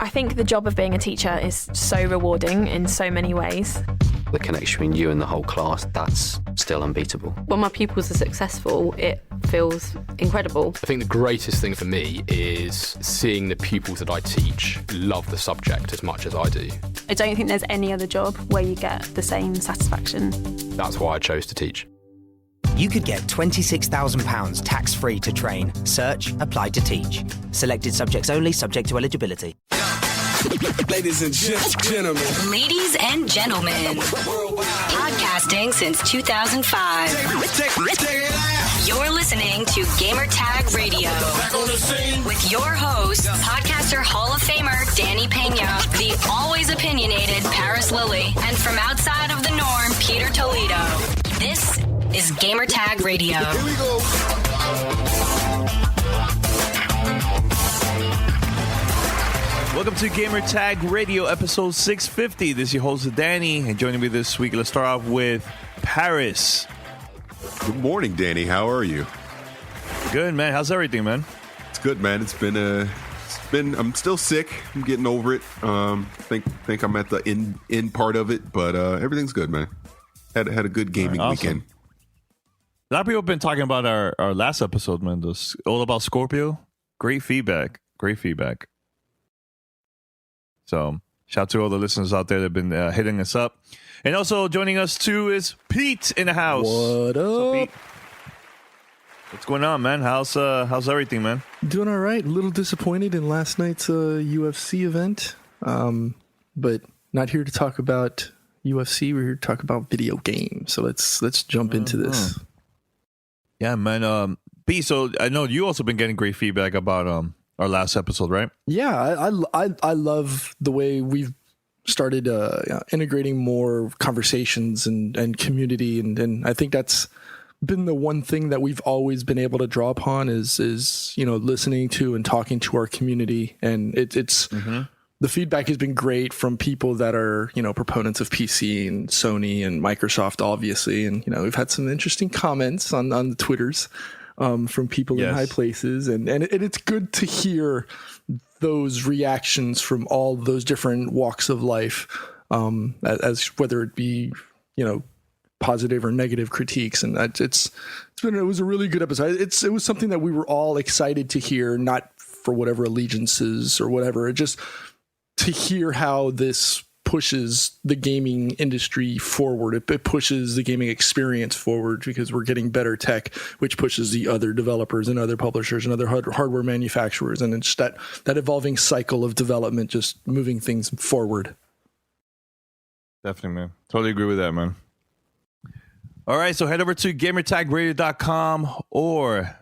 I think the job of being a teacher is so rewarding in so many ways. The connection between you and the whole class, that's still unbeatable. When my pupils are successful, it feels incredible. I think the greatest thing for me is seeing the pupils that I teach love the subject as much as I do. I don't think there's any other job where you get the same satisfaction. That's why I chose to teach. You could get £26,000 tax-free to train. Search Apply to Teach. Selected subjects only, subject to eligibility. Ladies and gentlemen. Ladies and gentlemen. Podcasting since 2005. You're listening to Gamertag Radio. With your host, podcaster Hall of Famer Danny Pena, the always opinionated Paris Lilly, and from outside of the norm, Peter Toledo. This is Gamertag Radio. Here we go. Welcome to Gamertag Radio, episode 650. This is your host, Danny, and joining me this week, let's start off with Paris. Good morning, Danny. How are you? Good, man. How's everything, man? It's good, man. It's been. I'm still sick. I'm getting over it. Think I'm at the end part of it, but everything's good, man. Had a good gaming weekend. A lot of people have been talking about our last episode, man. All about Scorpio. Great feedback. So, shout out to all the listeners out there that have been hitting us up. And also joining us, too, is Pete in the house. What up? Pete? What's going on, man? How's everything, man? Doing all right. A little disappointed in last night's UFC event. But not here to talk about UFC. We're here to talk about video games. So let's jump into this. Yeah, man. Pete, so I know you also been getting great feedback about our last episode, right? Yeah, I love the way we've started integrating more conversations and community, and I think that's been the one thing that we've always been able to draw upon is listening to and talking to our community, and it's the feedback has been great from people that are proponents of PC and Sony and Microsoft, obviously, and we've had some interesting comments on the Twitters. From people in high places, and it's good to hear those reactions from all those different walks of life, as whether it be positive or negative critiques, and it was a really good episode. It was something that we were all excited to hear, not for whatever allegiances or whatever, just to hear how this pushes the gaming industry forward. It pushes the gaming experience forward because we're getting better tech, which pushes the other developers and other publishers and other hardware manufacturers. And it's that evolving cycle of development just moving things forward. Definitely, man. Totally agree with that, man. All right, so head over to gamertagradio.com or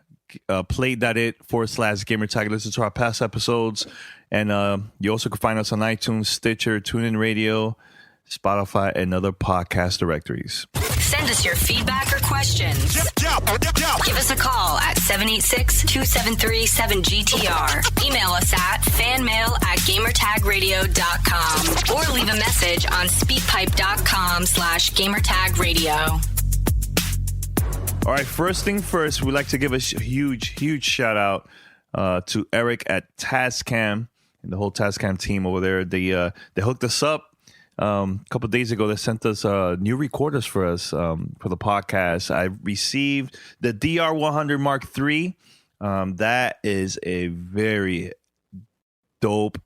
play.it/gamertag. Listen to our past episodes. And you also can find us on iTunes, Stitcher, TuneIn Radio, Spotify, and other podcast directories. Send us your feedback or questions. Give us a call at 786-273-7GTR. Email us at fanmail@gamertagradio.com or leave a message on speakpipe.com/gamertagradio. All right, first thing first, we'd like to give a huge shout out to Eric at Tascam and the whole Tascam team over there. They hooked us up a couple of days ago. They sent us new recorders for us for the podcast. I received the DR100 Mark III. That is a very dope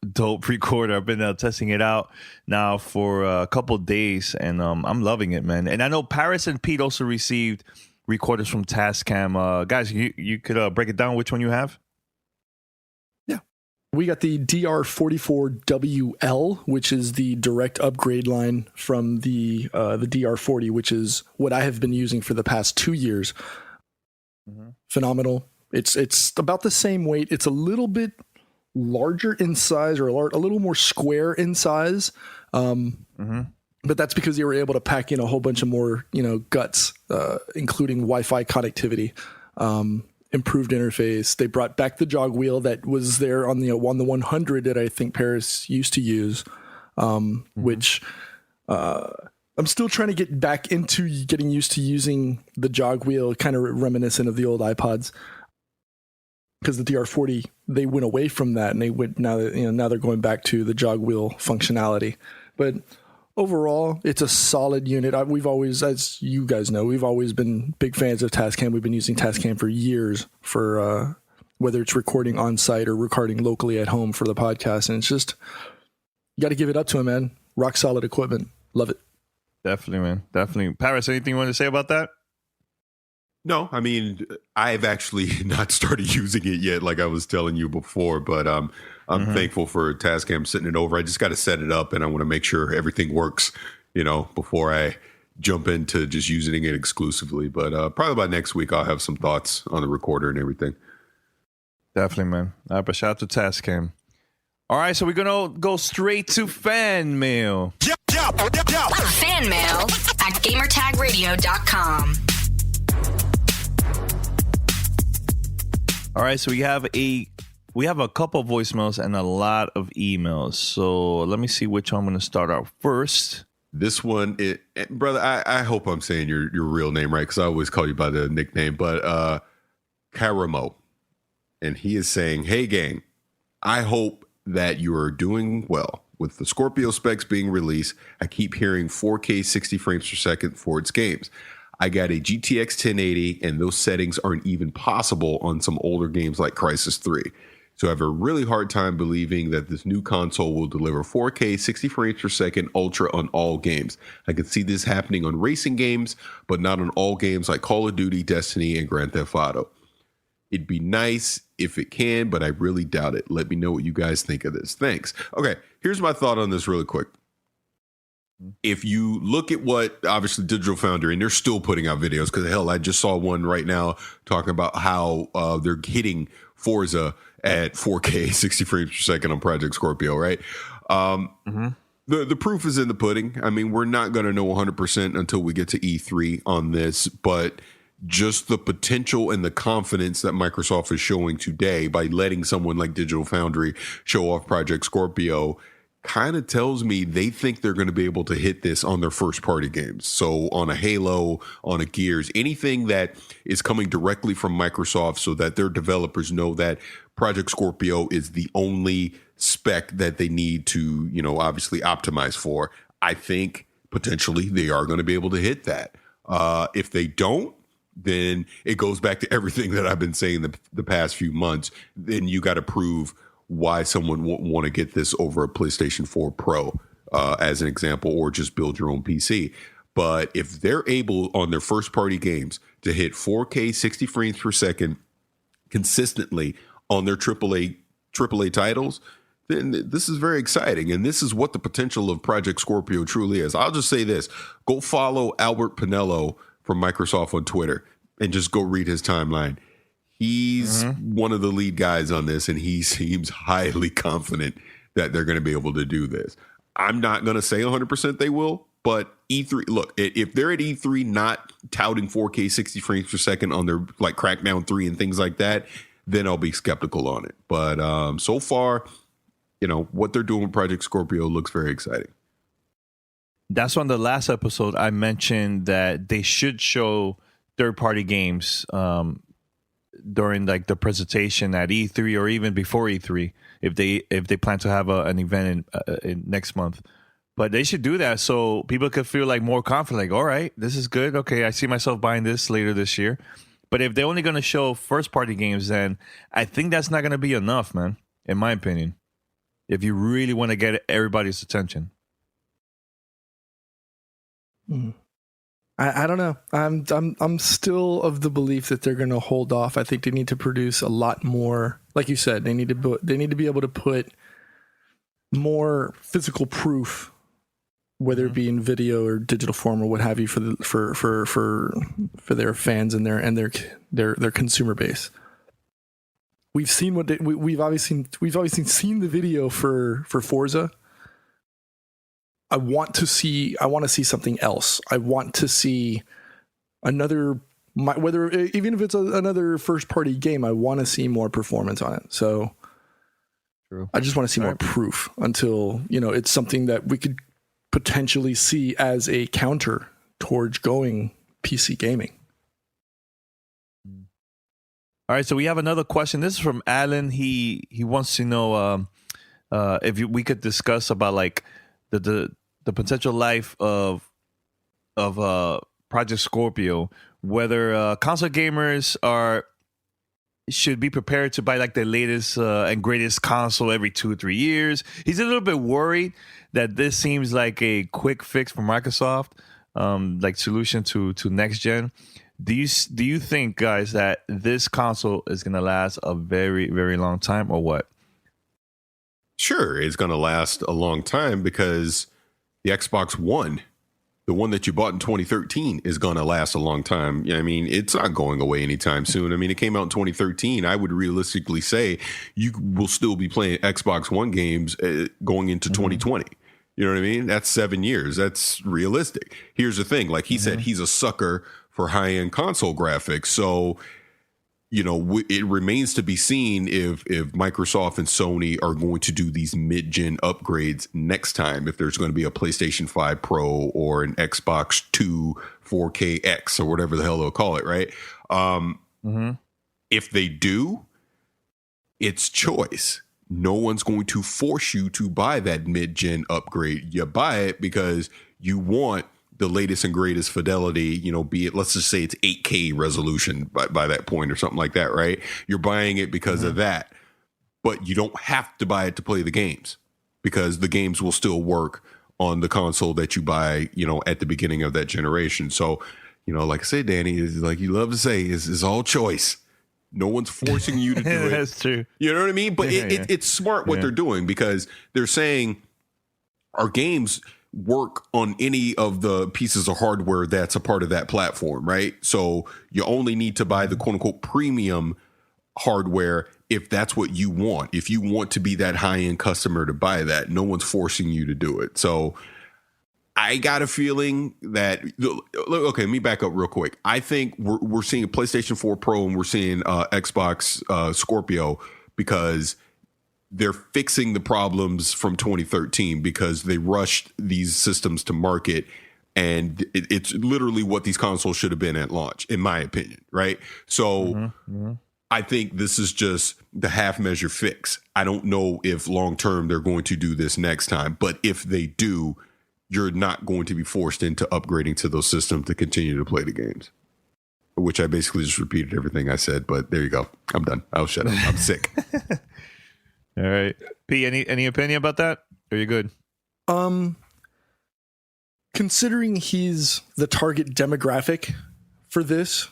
recorder. I've been testing it out now for a couple of days, and I'm loving it, man. And I know Paris and Pete also received recorders from Tascam. Guys, you could break it down which one you have? We got the DR44WL, which is the direct upgrade line from the DR40, which is what I have been using for the past 2 years. Phenomenal. It's about the same weight. It's a little bit larger in size, or a little more square in size. But that's because they were able to pack in a whole bunch of more guts, including Wi-Fi connectivity. Improved interface. They brought back the jog wheel that was there on the 100 that I think Paris used to use, which I'm still trying to get back into getting used to using the jog wheel, kind of reminiscent of the old iPods. because the DR40, they went away from that, and now they're going back to the jog wheel functionality. But overall, it's a solid unit. We've always, as you guys know, we've always been big fans of Tascam. We've been using Tascam for years for whether it's recording on site or recording locally at home for the podcast. And it's just, you got to give it up to him, man. Rock solid equipment. Love it. Definitely, man. Definitely. Paris, anything you want to say about that? No, I mean, I've actually not started using it yet, like I was telling you before, but I'm thankful for Tascam sitting it over. I just got to set it up, and I want to make sure everything works, before I jump into just using it exclusively. But probably by next week, I'll have some thoughts on the recorder and everything. Definitely, man. But shout out to Tascam. All right, so we're going to go straight to fan mail. Fan mail at gamertagradio.com. All right, so we have a couple of voicemails and a lot of emails. So let me see which one I'm going to start out first. This one, brother, I hope I'm saying your real name right, because I always call you by the nickname, but Karamo. And he is saying, hey, gang, I hope that you are doing well. With the Scorpio specs being released, I keep hearing 4K 60 frames per second for its games. I got a GTX 1080, and those settings aren't even possible on some older games like Crysis 3. So I have a really hard time believing that this new console will deliver 4K 60 frames per second ultra on all games. I can see this happening on racing games, but not on all games like Call of Duty, Destiny, and Grand Theft Auto. It'd be nice if it can, but I really doubt it. Let me know what you guys think of this. Thanks. Okay, here's my thought on this really quick. If you look at what, obviously, Digital Foundry, and they're still putting out videos, because hell, I just saw one right now talking about how they're hitting Forza at 4K 60 frames per second on Project Scorpio, right? The proof is in the pudding. I mean, we're not going to know 100% until we get to E3 on this, but just the potential and the confidence that Microsoft is showing today by letting someone like Digital Foundry show off Project Scorpio kind of tells me they think they're going to be able to hit this on their first party games. So on a Halo, on a Gears, anything that is coming directly from Microsoft, so that their developers know that Project Scorpio is the only spec that they need to, obviously optimize for. I think potentially they are going to be able to hit that. If they don't, then it goes back to everything that I've been saying the past few months. Then you got to prove why someone won't want to get this over a PlayStation 4 Pro, as an example, or just build your own PC. But if they're able on their first party games to hit 4K 60 frames per second consistently on their AAA titles, then this is very exciting. And this is what the potential of Project Scorpio truly is. I'll just say this. Go follow Albert Pinello from Microsoft on Twitter and just go read his timeline. He's one of the lead guys on this, and he seems highly confident that they're going to be able to do this. I'm not going to say 100% they will, but E3, look, if they're at E3 not touting 4K 60 frames per second on their like Crackdown 3 and things like that, then I'll be skeptical on it. But so far, what they're doing with Project Scorpio looks very exciting. That's on the last episode I mentioned that they should show third-party games during like the presentation at E3 or even before E3 if they plan to have an event in next month. But they should do that so people could feel like more confident. Like, all right, this is good. Okay, I see myself buying this later this year. But if they're only going to show first-party games, then I think that's not going to be enough, man. In my opinion, if you really want to get everybody's attention. I don't know. I'm still of the belief that they're going to hold off. I think they need to produce a lot more. Like you said, they need to be able to put more physical proof, whether it be in video or digital form or what have you, for their fans and their consumer base. We've seen we've obviously seen the video for Forza. I want to see something else. I want to see another, even if it's another first party game, I want to see more performance on it. So true. I just want to see more proof until, it's something that we could potentially see as a counter towards going PC gaming. All right, so we have another question. This is from Alan. He wants to know if we could discuss about like the potential life of Project Scorpio, whether console gamers should be prepared to buy like the latest and greatest console every 2 or 3 years. He's a little bit worried that this seems like a quick fix for Microsoft, like solution to next gen. Do you think, guys, that this console is going to last a very, very long time, or what? Sure, it's going to last a long time because the Xbox One, the one that you bought in 2013, is going to last a long time. I mean, it's not going away anytime soon. I mean, it came out in 2013. I would realistically say you will still be playing Xbox One games going into 2020. You know what I mean? That's 7 years. That's realistic. Here's the thing. Like he said, he's a sucker for high-end console graphics. So, you know, it remains to be seen if Microsoft and Sony are going to do these mid-gen upgrades next time, if there's going to be a PlayStation 5 Pro or an Xbox 2 4KX or whatever the hell they'll call it, right? If they do, it's choice. No one's going to force you to buy that mid-gen upgrade. You buy it because you want the latest and greatest fidelity, you know, be it, let's just say it's 8K resolution by that point or something like that, right? You're buying it because of that, but you don't have to buy it to play the games, because the games will still work on the console that you buy, you know, at the beginning of that generation. So, you know, like I said, Danny, is like you love to say, is all choice. No one's forcing you to do it. That's true. You know what I mean? But it's smart what they're doing, because they're saying our games work on any of the pieces of hardware that's a part of that platform, right? So you only need to buy the quote unquote premium hardware if that's what you want. If you want to be that high end customer to buy that, no one's forcing you to do it. So I got a feeling that, okay, let me back up real quick. I think we're seeing a PlayStation 4 Pro and we're seeing Xbox Scorpio because they're fixing the problems from 2013, because they rushed these systems to market, and it's literally what these consoles should have been at launch, in my opinion, right? So I think this is just the half measure fix. I don't know if long term they're going to do this next time, but if they do, you're not going to be forced into upgrading to those systems to continue to play the games. Which I basically just repeated everything I said, but there you go. I'm done. I'll shut up. I'm sick. All right. P, any opinion about that? Are you good? Considering he's the target demographic for this,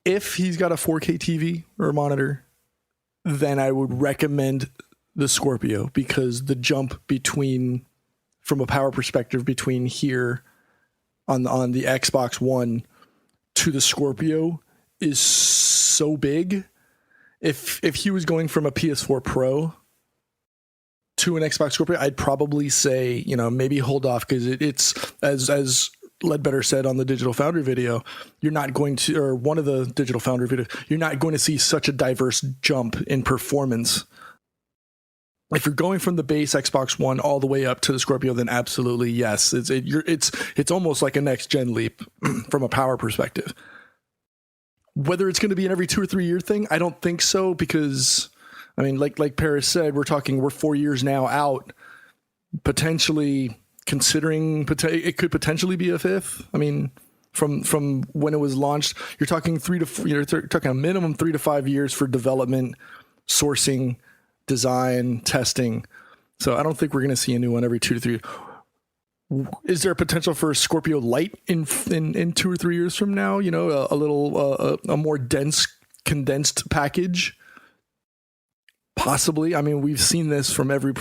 if he's got a 4K TV or monitor, then I would recommend the Scorpio, because the jump between, from a power perspective, between here on the Xbox One to the Scorpio is so big. If he was going from a PS4 Pro to an Xbox Scorpio, I'd probably say, you know, maybe hold off, because it's as Ledbetter said on the Digital Foundry video, you're not going to, or one of the Digital Foundry videos, you're not going to see such a diverse jump in performance. If you're going from the base Xbox One all the way up to the Scorpio, then absolutely yes. It's almost like a next gen leap from a power perspective. Whether it's going to be an every 2 or 3 year thing, I don't think so, because I mean, like Paris said, we're 4 years now out, potentially considering it could potentially be a fifth. I mean, from when it was launched, you're talking you're talking a minimum 3 to 5 years for development, sourcing, design, testing. So I don't think we're going to see a new one every 2 to 3 years. Is there a potential for a Scorpio Lite in 2 or 3 years from now? You know, a little a more dense, condensed package. Possibly. I mean, we've seen this from every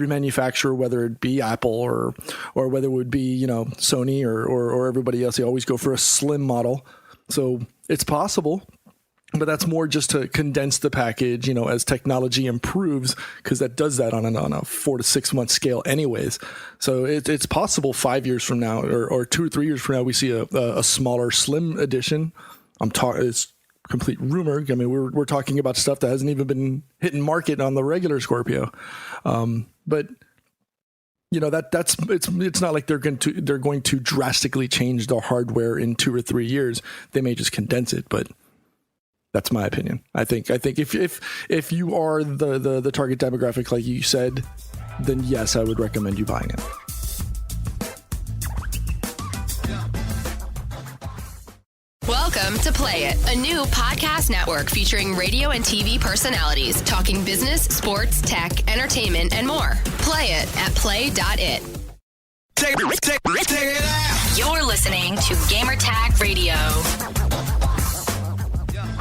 manufacturer, whether it be Apple or whether it would be, you know, Sony or everybody else. They always go for a slim model. So it's possible. But that's more just to condense the package, you know, as technology improves, because that does that on a 4 to 6 month scale anyways. So it's possible 5 years from now or 2 or 3 years from now, we see a smaller slim edition. It's complete rumor. I mean, we're talking about stuff that hasn't even been hitting market on the regular Scorpio. But it's not like they're going to drastically change the hardware in 2 or 3 years. They may just condense it, but that's my opinion. I think if you are the target demographic, like you said, then yes, I would recommend you buying it. Welcome to Play It, a new podcast network featuring radio and TV personalities talking business, sports, tech, entertainment, and more. Play it at play.it. Check it out. You're listening to Gamertag Radio.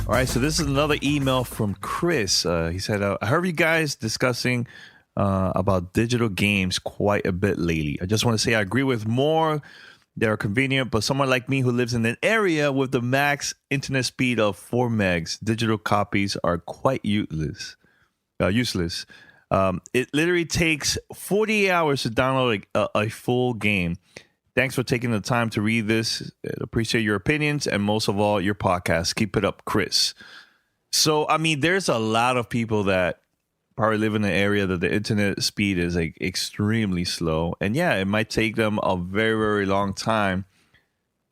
All right, so this is another email from Chris. He said, I heard you guys discussing about digital games quite a bit lately. I just want to say I agree with more. They are convenient, but someone like me who lives in an area with the max internet speed of 4 megs, digital copies are quite useless. It literally takes 48 hours to download a full game. Thanks for taking the time to read this. Appreciate your opinions and most of all, your podcast. Keep it up, Chris. So, I mean, there's a lot of people that probably live in an area that the internet speed is like extremely slow. And yeah, it might take them a very, very long time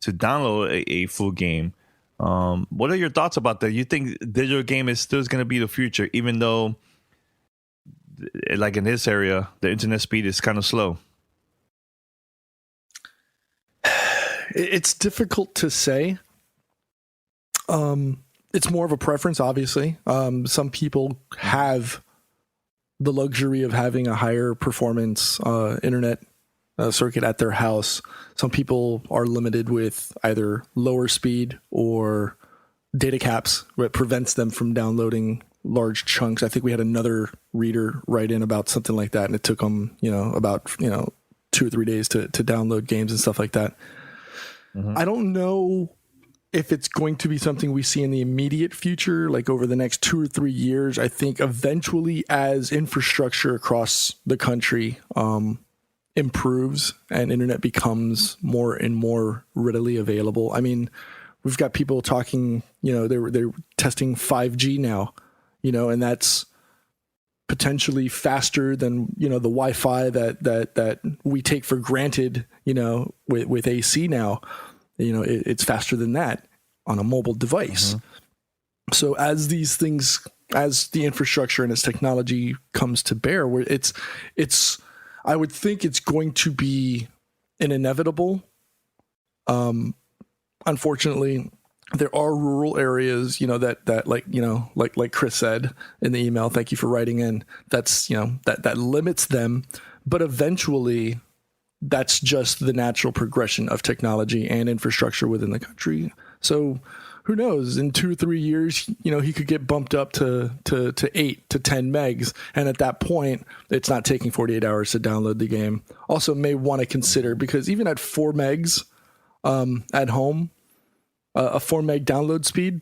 to download a full game. What are your thoughts about that? You think digital game is still going to be the future, even though like in this area, the internet speed is kind of slow? It's difficult to say. It's more of a preference, obviously. Some people have the luxury of having a higher performance internet circuit at their house. Some people are limited with either lower speed or data caps, that prevents them from downloading large chunks. I think we had another reader write in about something like that, and it took them, about 2 or 3 days to download games and stuff like that. Mm-hmm. I don't know if it's going to be something we see in the immediate future, like over the next 2 or 3 years. I think eventually, as infrastructure across the country improves and internet becomes more and more readily available. I mean, we've got people talking, they're testing 5G now, and that's potentially faster than, the Wi-Fi that we take for granted, with AC now. It's faster than that on a mobile device. Mm-hmm. So as these things, as the infrastructure and its technology comes to bear, where I would think it's going to be an inevitable. Unfortunately, there are rural areas, like Chris said in the email. Thank you for writing in. That's, that limits them, but eventually that's just the natural progression of technology and infrastructure within the country. So who knows, in 2 or 3 years, he could get bumped up to 8 to 10 megs. And at that point, it's not taking 48 hours to download the game. Also may want to consider, because even at 4 megs at home, a 4 meg download speed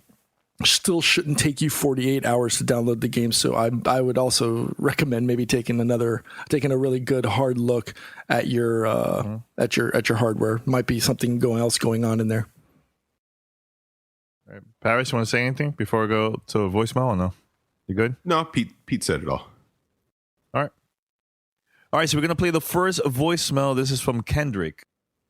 still shouldn't take you 48 hours to download the game. So I would also recommend maybe taking a really good hard look at your at your hardware. Might be something else going on in there. All right. Paris, you want to say anything before we go to a voicemail or no? You good? No, Pete said it all. All right. So we're gonna play the first voicemail. This is from Kendrick.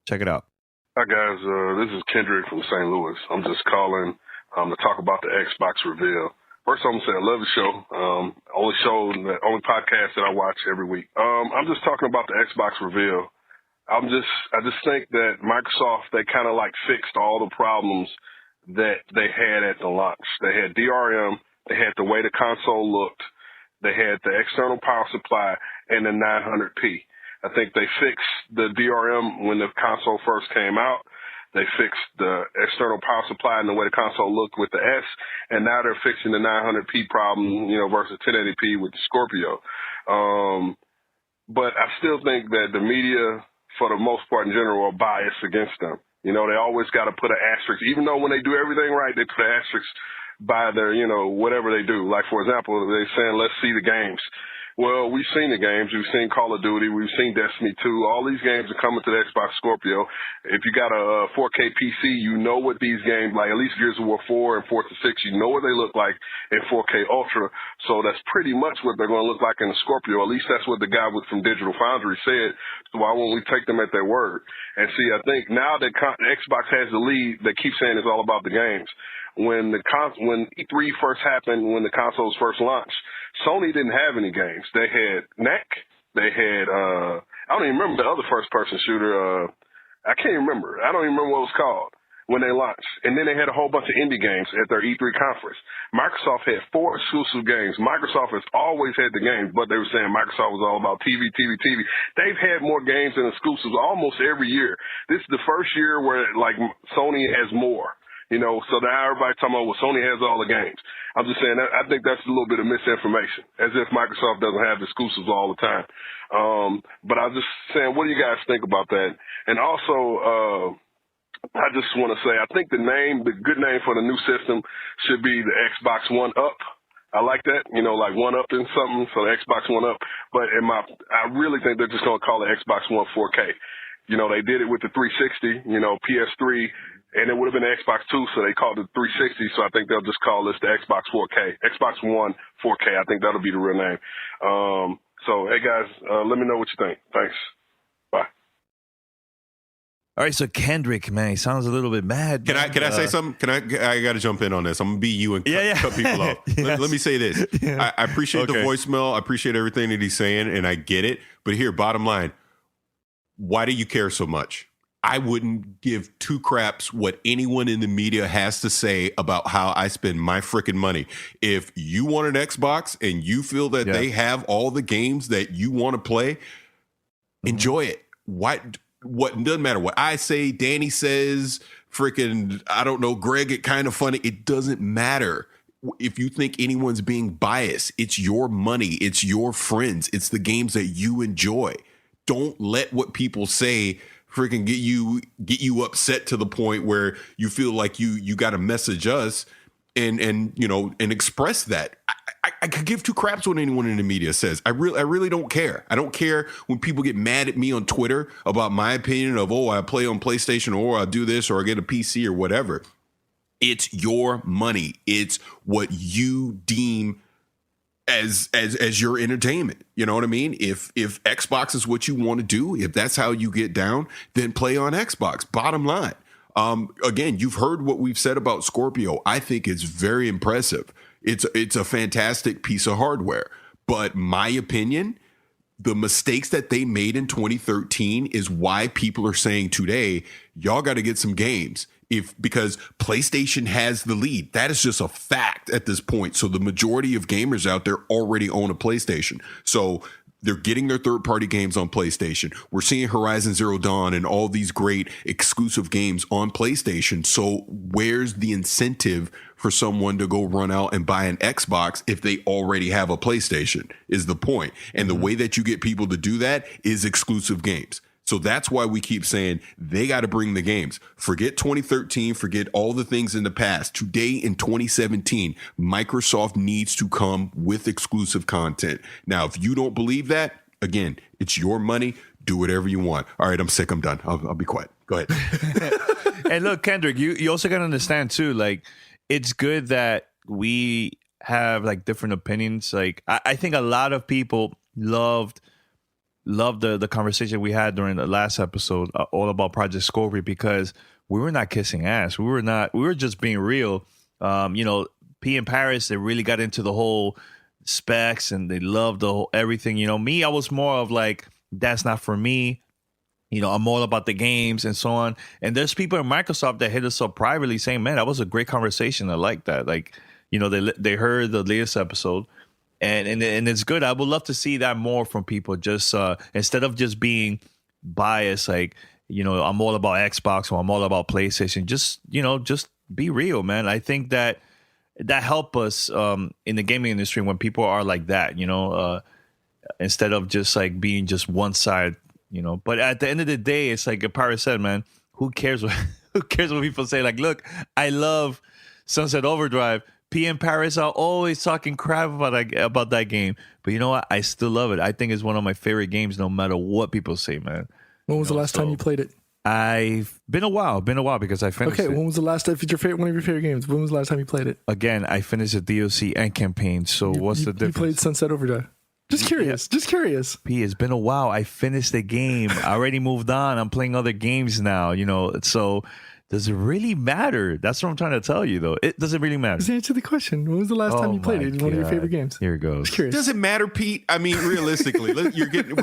Check it out. Hi guys, this is Kendrick from St. Louis. I'm just calling to talk about the Xbox reveal. First, I'm gonna say I love the show. Only podcast that I watch every week. I'm just talking about the Xbox reveal. I just think that Microsoft, they kind of like fixed all the problems that they had at the launch. They had DRM, they had the way the console looked, they had the external power supply, and the 900p. I think they fixed the DRM when the console first came out. They fixed the external power supply and the way the console looked with the S, and now they're fixing the 900p problem, versus 1080p with the Scorpio. But I still think that the media, for the most part in general, are biased against them. They always got to put an asterisk, even though when they do everything right, they put an asterisk by their, whatever they do. Like, for example, they're saying, let's see the games. Well, we've seen the games. We've seen Call of Duty. We've seen Destiny 2. All these games are coming to the Xbox Scorpio. If you got a 4K PC, you know what these games, like at least Gears of War 4 and Forza 6, you know what they look like in 4K Ultra. So that's pretty much what they're going to look like in the Scorpio. At least that's what the guy from Digital Foundry said. So why won't we take them at their word? And see, I think now that Xbox has the lead, they keep saying it's all about the games. When E3 first happened, when the consoles first launched, Sony didn't have any games. They had NAC. They had, I don't even remember the other first-person shooter. I can't remember. I don't even remember what it was called when they launched. And then they had a whole bunch of indie games at their E3 conference. Microsoft had 4 exclusive games. Microsoft has always had the games, but they were saying Microsoft was all about TV. They've had more games and exclusives almost every year. This is the first year where, like, Sony has more. You know, so now everybody's talking about, well, Sony has all the games. I'm just saying, I think that's a little bit of misinformation, as if Microsoft doesn't have exclusives all the time. But I was just saying, what do you guys think about that? And also, I just want to say, I think the good name for the new system should be the Xbox One Up. I like that, you know, like one up in something, so the Xbox One Up. But I really think they're just going to call it Xbox One 4K. You know, they did it with the 360, you know, PS3. And it would have been the Xbox 2, so they called it 360. So I think they'll just call this the Xbox 4K, Xbox One 4K. I think that'll be the real name. So, hey, guys, let me know what you think. Thanks. Bye. All right, so Kendrick, man, he sounds a little bit mad. Can I say something? I got to jump in on this. I'm going to be you and cut people off. Yes. Let me say this. Yeah. I appreciate the voicemail. I appreciate everything that he's saying, and I get it. But here, bottom line, why do you care so much? I wouldn't give 2 craps what anyone in the media has to say about how I spend my freaking money. If you want an Xbox and you feel that they have all the games that you want to play, enjoy it. What doesn't matter what I say, Danny says, freaking, I don't know, Greg, it kind of funny. It doesn't matter. If you think anyone's being biased, it's your money. It's your friends. It's the games that you enjoy. Don't let what people say freaking get you upset to the point where you feel like you got to message us and you know and express that. I could give 2 craps what anyone in the media says. I really don't care. I don't care when people get mad at me on Twitter about my opinion of, oh, I play on PlayStation or I do this or I get a PC or whatever. It's your money. It's what you deem as your entertainment. You know what I mean? If Xbox is what you want to do, if that's how you get down, then play on Xbox. Bottom line. Again, you've heard what we've said about Scorpio. I think it's very impressive. It's a fantastic piece of hardware. But my opinion, the mistakes that they made in 2013 is why people are saying today, y'all got to get some games. Because PlayStation has the lead. That is just a fact at this point. So the majority of gamers out there already own a PlayStation. So they're getting their third-party games on PlayStation. We're seeing Horizon Zero Dawn and all these great exclusive games on PlayStation. So where's the incentive for someone to go run out and buy an Xbox if they already have a PlayStation is the point. And the way that you get people to do that is exclusive games. So that's why we keep saying they got to bring the games. Forget 2013, forget all the things in the past. Today in 2017, Microsoft needs to come with exclusive content. Now, if you don't believe that, again, it's your money. Do whatever you want. All right, I'm sick. I'm done. I'll be quiet. Go ahead. And look, Kendrick, you also got to understand too, like, it's good that we have like different opinions. Like, I think a lot of people loved the conversation we had during the last episode all about Project Scorpio, because we were not kissing ass. We were just being real. You know, P and Paris, they really got into the whole specs and they loved the whole everything. You know, me, I was more of like, that's not for me. You know, I'm all about the games and so on. And there's people in Microsoft that hit us up privately saying, man, that was a great conversation. I like that. Like, you know, they heard the latest episode. And it's good. I would love to see that more from people. Just instead of just being biased, like, you know, I'm all about Xbox or I'm all about PlayStation. Just be real, man. I think that help us in the gaming industry when people are like that, you know, instead of just like being just one side, you know. But at the end of the day, it's like Paris said, man, who cares what people say? Like, look, I love Sunset Overdrive. P and Paris are always talking crap about that game. But you know what? I still love it. I think it's one of my favorite games, no matter what people say, man. When was the last time you played it? I've been a while because I finished it. Okay, when was the last time? If it's one of your favorite games, when was the last time you played it? Again, I finished the DLC and campaign. So what's the difference? You played Sunset Overdrive. Just curious. P, it's been a while. I finished the game. I already moved on. I'm playing other games now, so does it really matter? That's what I'm trying to tell you, though. It doesn't really matter. Just answer the question. When was the last time you played it? One of your favorite games? Here it goes. Just curious. Does it matter, Pete? I mean, realistically, we're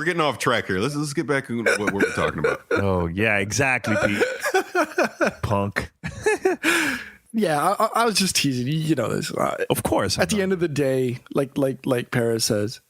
getting off track here. Let's get back to what we're talking about. Oh, yeah, exactly, Pete. Punk. Yeah, I was just teasing you. You know this. Of course. At the end of the day, like Paris says,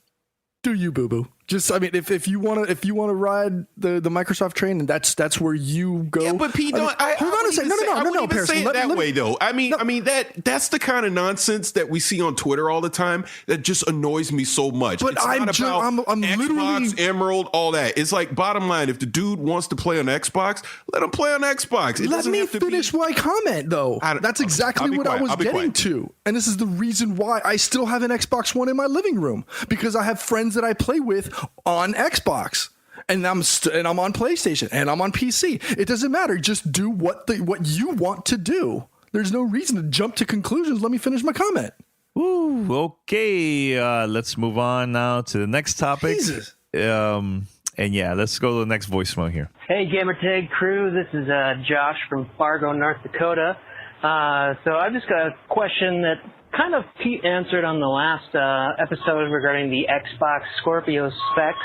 do you, boo boo? Just, I mean, if you want to ride the Microsoft train, and that's where you go. Yeah, but Pete, hold on a second. No, Paris. Say it that way, though. I mean that's the kind of nonsense that we see on Twitter all the time that just annoys me so much. But I'm Xbox, literally Emerald, all that. It's like, bottom line, if the dude wants to play on Xbox, let him play on Xbox. Let me finish my comment, though. That's exactly what I was getting to, and this is the reason why I still have an Xbox One in my living room, because I have friends that I play with on Xbox, and I'm on PlayStation, and I'm on PC. It doesn't matter. Just do what you want to do. There's no reason to jump to conclusions. Let me finish my comment. Ooh, okay. Let's move on now to the next topic. Jesus. And yeah, let's go to the next voicemail here. Hey, Gamertag crew. This is Josh from Fargo, North Dakota. So I've just got a question that kind of Pete answered on the last episode regarding the Xbox Scorpio specs.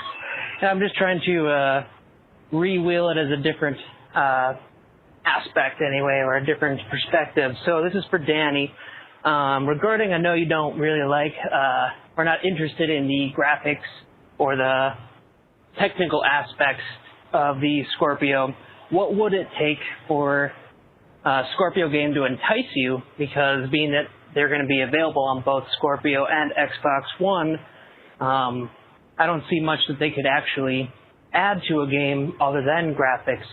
And I'm just trying to re-wheel it as a different aspect anyway, or a different perspective. So this is for Danny. Regarding, I know you don't really like, or not interested in the graphics or the technical aspects of the Scorpio. What would it take for a Scorpio game to entice you? Because being that they're going to be available on both Scorpio and Xbox One, I don't see much that they could actually add to a game other than graphics.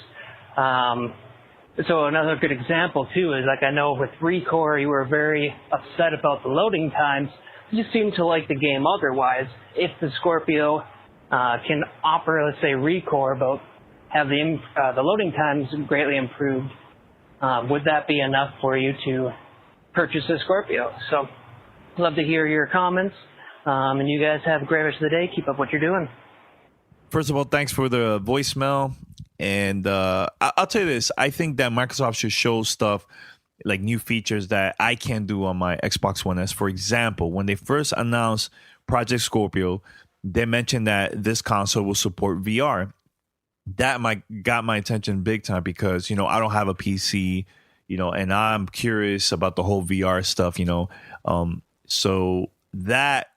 So another good example, too, is like I know with ReCore, you were very upset about the loading times. You seem to like the game otherwise. If the Scorpio can offer, let's say, ReCore, but have the loading times greatly improved, would that be enough for you to purchase a Scorpio? So love to hear your comments. And you guys have a great rest of the day. Keep up what you're doing. First of all, thanks for the voicemail. And I'll tell you this. I think that Microsoft should show stuff like new features that I can't do on my Xbox One S. For example, when they first announced Project Scorpio, they mentioned that this console will support VR. That got my attention big time because, I don't have a PC, and I'm curious about the whole VR stuff, so that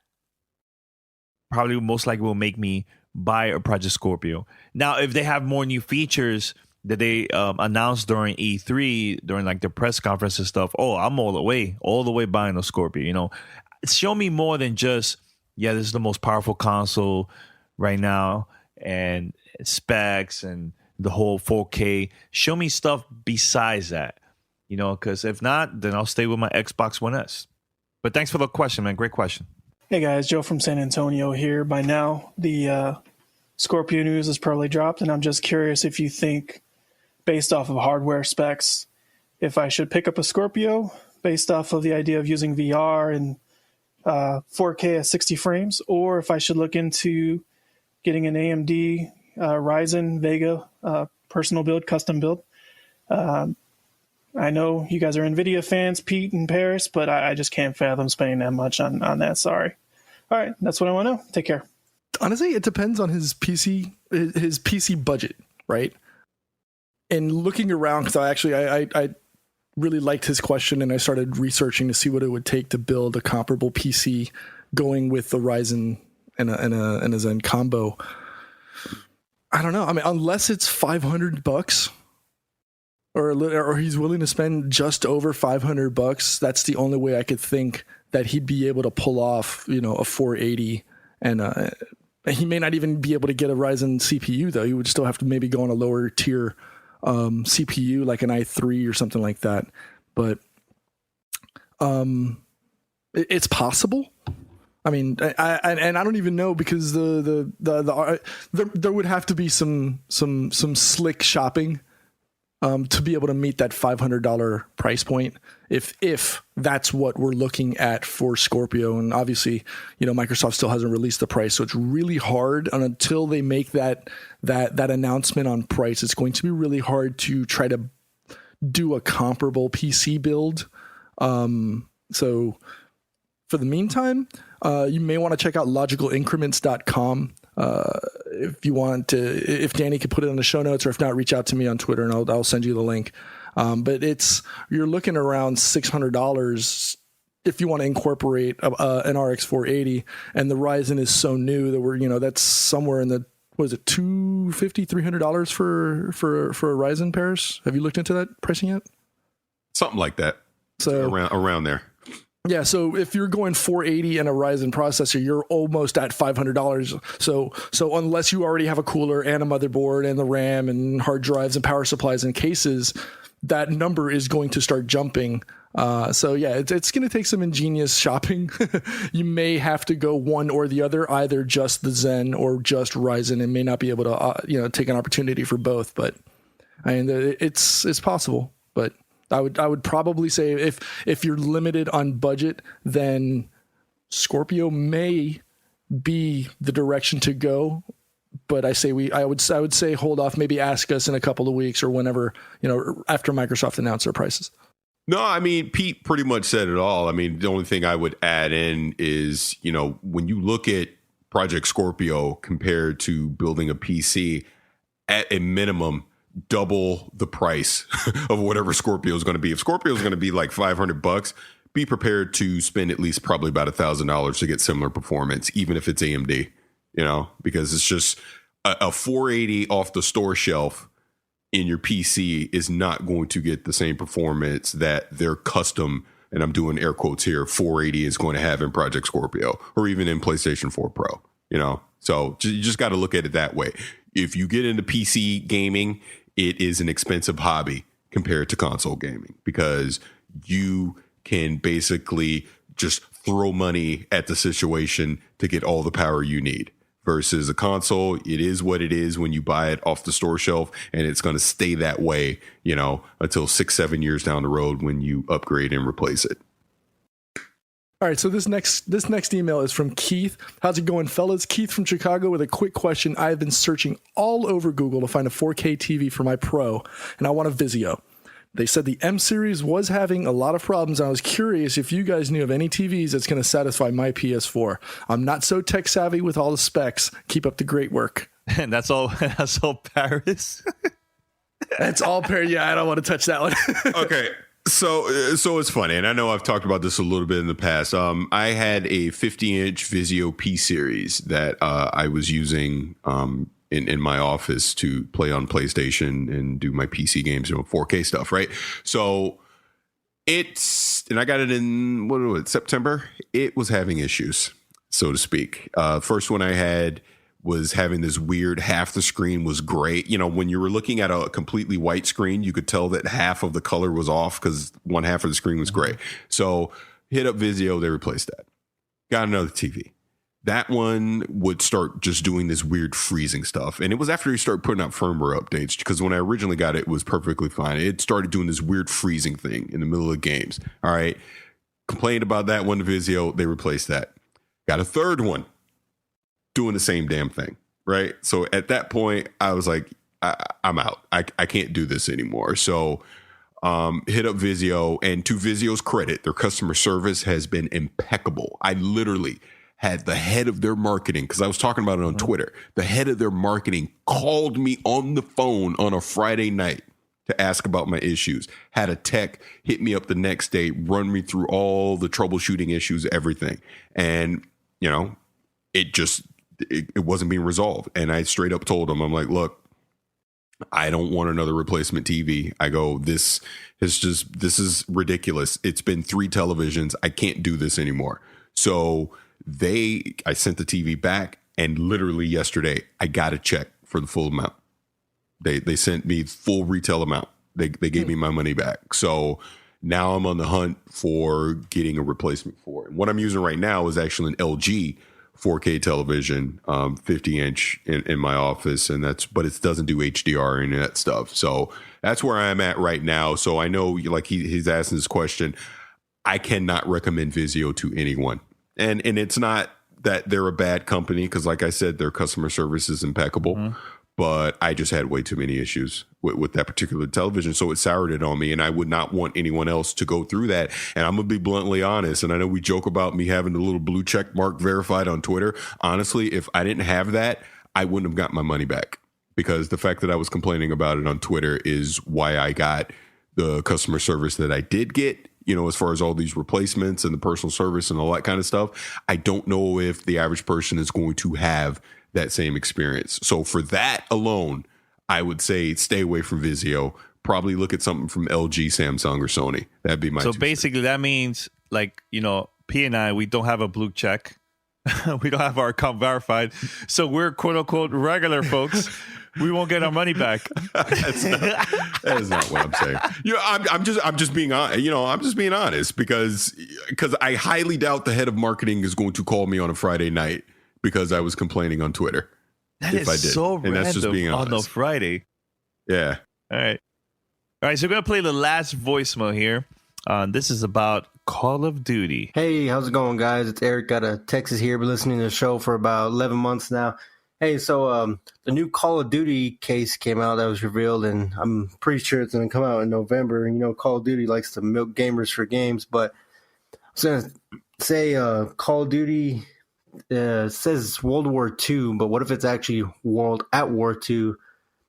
probably most likely will make me buy a Project Scorpio. Now, if they have more new features that they announced during E3, during like the press conference and stuff, I'm all the way buying a Scorpio. Show me more than just, this is the most powerful console right now, and specs and the whole 4K. Show me stuff besides that, because if not, then I'll stay with my Xbox One S. But thanks for the question, man. Great question. Hey guys, Joe from San Antonio here. By now, the Scorpio news has probably dropped, and I'm just curious if you think, based off of hardware specs, if I should pick up a Scorpio based off of the idea of using VR and 4K at 60 frames, or if I should look into getting an AMD Ryzen Vega personal build, custom build. I know you guys are NVIDIA fans, Pete and Paris, but I just can't fathom spending that much on that. Sorry. All right, that's what I want to know. Take care. Honestly, it depends on his PC budget, right? And looking around, because I really liked his question, and I started researching to see what it would take to build a comparable PC going with the Ryzen and a Zen combo. I don't know. I mean, unless it's $500 or he's willing to spend just over $500, that's the only way I could think that he'd be able to pull off, a 480, and he may not even be able to get a Ryzen CPU though. He would still have to maybe go on a lower tier CPU like an i3 or something like that. But It's possible. I mean, I don't even know, because there would have to be some slick shopping to be able to meet that $500 price point, if that's what we're looking at for Scorpio. And obviously, Microsoft still hasn't released the price, so it's really hard. And until they make that announcement on price, it's going to be really hard to try to do a comparable PC build. So for the meantime, you may want to check out logicalincrements.com. If Danny could put it in the show notes, or if not, reach out to me on Twitter and I'll send you the link. But you're looking around $600 if you want to incorporate an RX 480, and the Ryzen is so new that that's somewhere in the, what is it, $250, $300 for a Ryzen, Paris? Have you looked into that pricing yet? Something like that. So around there. Yeah, so if you're going 480 and a Ryzen processor, you're almost at $500. So unless you already have a cooler and a motherboard and the RAM and hard drives and power supplies and cases, that number is going to start jumping. So yeah, it's going to take some ingenious shopping. You may have to go one or the other, either just the Zen or just Ryzen, and may not be able to take an opportunity for both. But I mean, it's possible. But I would probably say if you're limited on budget, then Scorpio may be the direction to go. But I would say hold off. Maybe ask us in a couple of weeks or whenever, after Microsoft announce their prices. No, I mean, Pete pretty much said it all. I mean, the only thing I would add in is, when you look at Project Scorpio compared to building a PC, at a minimum, double the price of whatever Scorpio is going to be. If Scorpio is going to be like $500, be prepared to spend at least probably about $1,000 to get similar performance, even if it's AMD, because it's just a 480 off the store shelf in your PC is not going to get the same performance that their custom, and I'm doing air quotes here, 480 is going to have in Project Scorpio, or even in PlayStation 4 Pro, So you just got to look at it that way. If you get into PC gaming, it is an expensive hobby compared to console gaming, because you can basically just throw money at the situation to get all the power you need. Versus a console, it is what it is when you buy it off the store shelf, and it's going to stay that way, until 6-7 years down the road when you upgrade and replace it. All right, so this next email is from Keith. How's it going, fellas? Keith from Chicago with a quick question. I've been searching all over Google to find a 4K TV for my Pro, and I want a Vizio. They said the M series was having a lot of problems, and I was curious if you guys knew of any TVs that's going to satisfy my PS4. I'm not so tech savvy with all the specs. Keep up the great work. And that's all Paris? That's all Paris. Yeah, I don't want to touch that one. Okay. So it's funny, and I know I've talked about this a little bit in the past. I had a 50-inch Vizio P series that I was using in my office to play on PlayStation and do my PC games, 4K stuff, right? So and I got it in September. It was having issues, so to speak. First one I had was having this weird, half the screen was gray. When you were looking at a completely white screen, you could tell that half of the color was off because one half of the screen was gray. So hit up Vizio, they replaced that. Got another TV. That one would start just doing this weird freezing stuff. And it was after you start putting out firmware updates, because when I originally got it, it was perfectly fine. It started doing this weird freezing thing in the middle of games. All right. Complained about that one to Vizio. They replaced that. Got a third one doing the same damn thing. Right. So at that point, I was like, I'm out. I can't do this anymore. So hit up Vizio, and to Vizio's credit, their customer service has been impeccable. I literally had the head of their marketing, because I was talking about it on Twitter. The head of their marketing called me on the phone on a Friday night to ask about my issues. Had a tech hit me up the next day, run me through all the troubleshooting issues, everything. And, it wasn't being resolved. And I straight up told them, I'm like, look, I don't want another replacement TV. I go, this is ridiculous. It's been 3 televisions. I can't do this anymore. So I sent the TV back, and literally yesterday I got a check for the full amount. They sent me full retail amount. They gave me my money back. So Now I'm on the hunt for getting a replacement for it. What I'm using right now is actually an LG 4K television, 50-inch in my office, but it doesn't do HDR and that stuff. So that's where I'm at right now. So I know, like he's asking this question, I cannot recommend Vizio to anyone, and it's not that they're a bad company, because like I said, their customer service is impeccable. Mm-hmm. But I just had way too many issues with that particular television. So it soured it on me, and I would not want anyone else to go through that. And I'm going to be bluntly honest. And I know we joke about me having the little blue check mark verified on Twitter. Honestly, if I didn't have that, I wouldn't have got my money back, because the fact that I was complaining about it on Twitter is why I got the customer service that I did get. You know, as far as all these replacements and the personal service and all that kind of stuff, I don't know if the average person is going to have that same experience. So for that alone, I would say stay away from Vizio. Probably look at something from LG, Samsung, or Sony. That'd be my. So basically, that means, like, you know, P and I, we don't have a blue check. We don't have our account verified. So we're quote unquote regular folks. We won't get our money back. That is not what I'm saying. You know, I'm just being honest. You know, I'm just being honest because I highly doubt the head of marketing is going to call me on a Friday night because I was complaining on Twitter. That is so random. That's just being honest. On a Friday. Yeah. All right. So we're going to play the last voicemail here. This is about Call of Duty. Hey, how's it going, guys? It's Eric out of Texas here. Been listening to the show for about 11 months now. Hey, so the new Call of Duty case came out that was revealed, and I'm pretty sure it's going to come out in November. And, you know, Call of Duty likes to milk gamers for games, but I was going to say Call of Duty says World War II, but what if it's actually World at War II?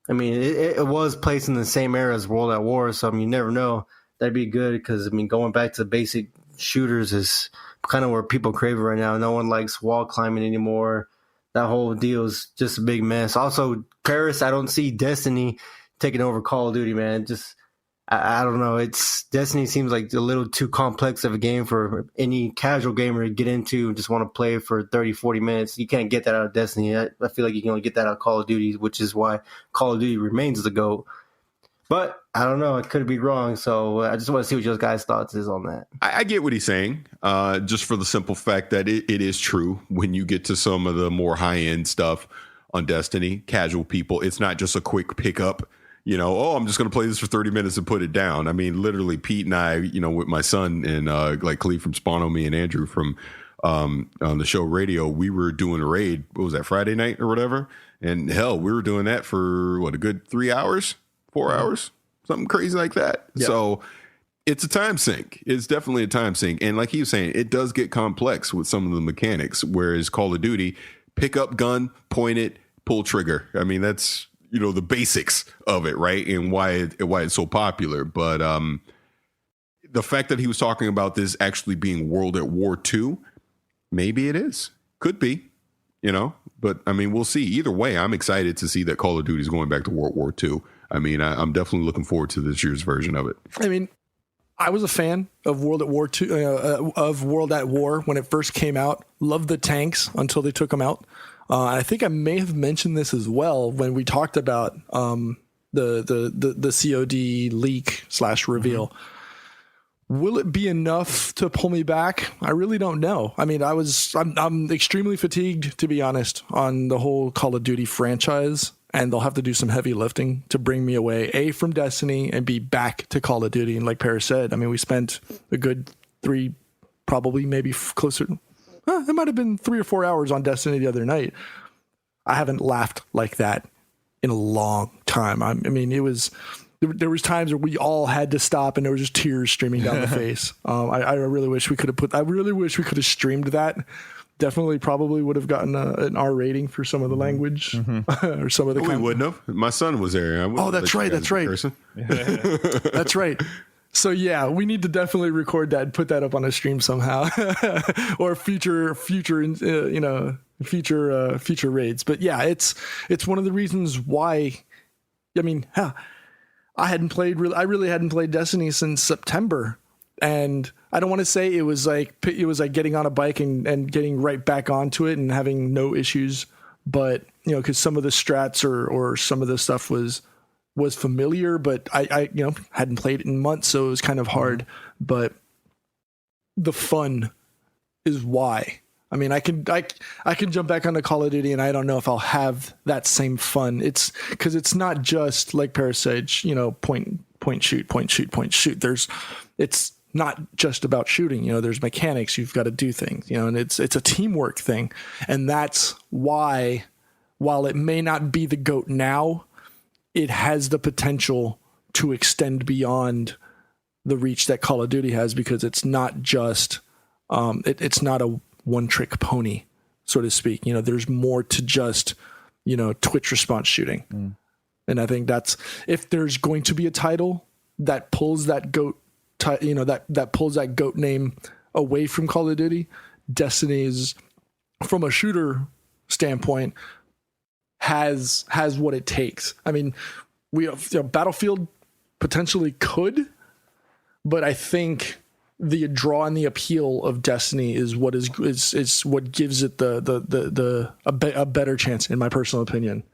I mean, it was placed in the same era as World at War, so I mean, you never know. That'd be good because, I mean, going back to basic shooters is kind of where people crave it right now. No one likes wall climbing anymore. That whole deal is just a big mess. Also, Paris, I don't see Destiny taking over Call of Duty, man. Just, I don't know. Destiny seems like a little too complex of a game for any casual gamer to get into and just want to play for 30, 40 minutes. You can't get that out of Destiny. I feel like you can only get that out of Call of Duty, which is why Call of Duty remains the GOAT. But I don't know. It could be wrong. So I just want to see what your guys' thoughts is on that. I get what he's saying, just for the simple fact that it is true. When you get to some of the more high-end stuff on Destiny, casual people, it's not just a quick pickup. You know, I'm just going to play this for 30 minutes and put it down. I mean, literally, Pete and I, you know, with my son and like Khalid from Spano, me and Andrew from on the show Radio, we were doing a raid. What was that, Friday night or whatever? And hell, we were doing that for, a good 3 hours? 4 hours, something crazy like that. Yep. So it's a time sink. It's definitely a time sink. And like he was saying, it does get complex with some of the mechanics, whereas Call of Duty, pick up gun, point it, pull trigger. I mean, that's, you know, the basics of it, right? And why it's so popular. But the fact that he was talking about this actually being World at War II, maybe it is. Could be, you know. But, I mean, we'll see. Either way, I'm excited to see that Call of Duty is going back to World War II. I mean, I'm definitely looking forward to this year's version of it. I mean, I was a fan of World at War II, of World at War when it first came out. Loved the tanks until they took them out. I think I may have mentioned this as well when we talked about the COD leak / reveal. Mm-hmm. Will it be enough to pull me back? I really don't know. I mean, I'm extremely fatigued, to be honest, on the whole Call of Duty franchise. And they'll have to do some heavy lifting to bring me away, A, from Destiny, and B, back to Call of Duty. And like Paris said, I mean, we spent a good 3, probably maybe closer. It might have been 3 or 4 hours on Destiny the other night. I haven't laughed like that in a long time. I mean, there was times where we all had to stop and there was just tears streaming down the face. I really wish we could have streamed that. Definitely probably would have gotten an R rating for some of the language or some of the. We wouldn't have. My son was there. That's right. That's right. So yeah, we need to definitely record that and put that up on a stream somehow, or future raids. But yeah, it's one of the reasons why. I mean, I really hadn't played Destiny since September. And I don't want to say it was like getting on a bike and getting right back onto it and having no issues, but you know, because some of the strats or some of the stuff was was familiar, but I hadn't played it in months, so it was kind of hard. But the fun is why. I mean, I can jump back onto Call of Duty, and I don't know if I'll have that same fun. It's because it's not just like Paris said, point shoot. It's not just about shooting. There's mechanics. You've got to do things. And it's a teamwork thing, and that's why, while it may not be the GOAT now, it has the potential to extend beyond the reach that Call of Duty has, because it's not just it's not a one-trick pony, so to speak. There's more to just Twitch response shooting. And I think that's, if there's going to be a title that pulls that GOAT that pulls that GOAT name away from Call of Duty, Destiny's, from a shooter standpoint, has what it takes. I mean, we have, Battlefield potentially could, but I think the draw and the appeal of Destiny is what what gives it a better chance, in my personal opinion,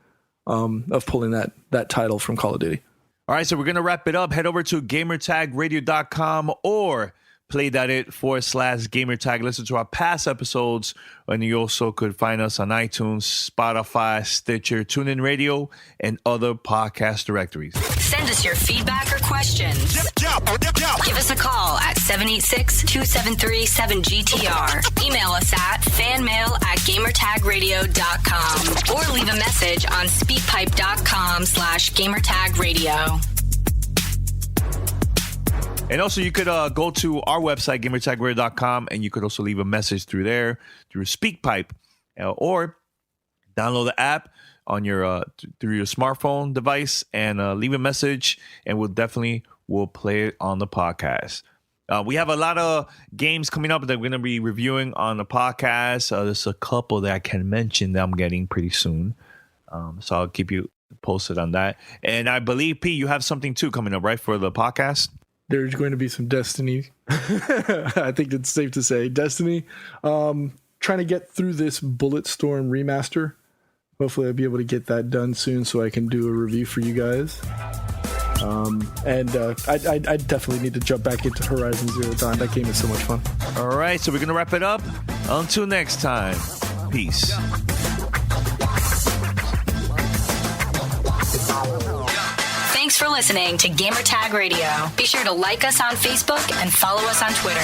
of pulling that title from Call of Duty. All right, so we're going to wrap it up. Head over to gamertagradio.com or play.it/gamertag. Listen to our past episodes, and you also could find us on iTunes, Spotify, Stitcher, TuneIn Radio, and other podcast directories. Send us your feedback or questions. Give us a call at 786-273-7GTR. Email us at fanmail@gamertagradio.com or leave a message on speakpipe.com/gamertagradio. And also, you could go to our website, gamertagradio.com, and you could also leave a message through there, through SpeakPipe, or download the app on your through your smartphone device and leave a message, and we'll play it on the podcast. We have a lot of games coming up that we're going to be reviewing on the podcast. There's a couple that I can mention that I'm getting pretty soon, so I'll keep you posted on that. And I believe, Pete, you have something too coming up, right, for the podcast? There's going to be some Destiny. I think it's safe to say Destiny. Trying to get through this Bulletstorm remaster. Hopefully I'll be able to get that done soon so I can do a review for you guys. I definitely need to jump back into Horizon Zero Dawn. That game is so much fun. All right, so we're going to wrap it up. Until next time, peace. Thanks for listening to Gamertag Radio. Be sure to like us on Facebook and follow us on Twitter.